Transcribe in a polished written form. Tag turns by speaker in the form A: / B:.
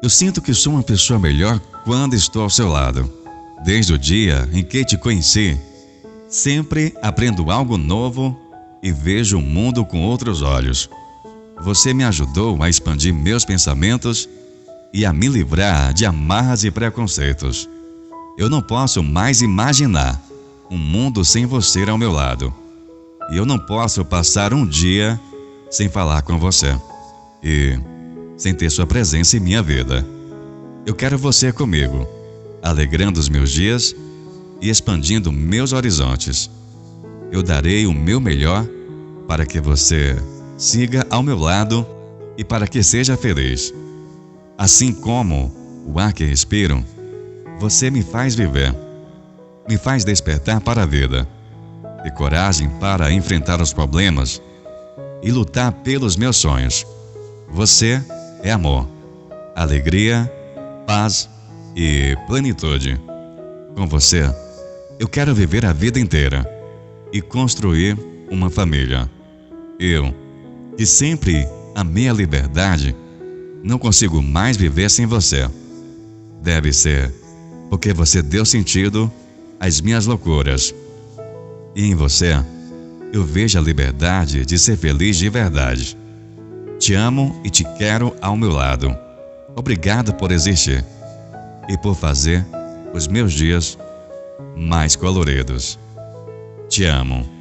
A: Eu sinto que sou uma pessoa melhor quando estou ao seu lado. Desde o dia em que te conheci, sempre aprendo algo novo e vejo o mundo com outros olhos. Você me ajudou a expandir meus pensamentos e a me livrar de amarras e preconceitos. Eu não posso mais imaginar um mundo sem você ao meu lado. E eu não posso passar um dia sem falar com você e sem ter sua presença em minha vida. Eu quero você comigo, alegrando os meus dias e expandindo meus horizontes. Eu darei o meu melhor para que você siga ao meu lado e para que seja feliz. Assim como o ar que respiro, você me faz viver, me faz despertar para a vida, ter coragem para enfrentar os problemas e lutar pelos meus sonhos. Você é amor, alegria, paz e plenitude. Com você, eu quero viver a vida inteira e construir uma família. Eu, que sempre amei a liberdade, não consigo mais viver sem você. Deve ser porque você deu sentido às minhas loucuras. E em você, eu vejo a liberdade de ser feliz de verdade. Te amo e te quero ao meu lado. Obrigado por existir e por fazer os meus dias mais coloridos. Te amo.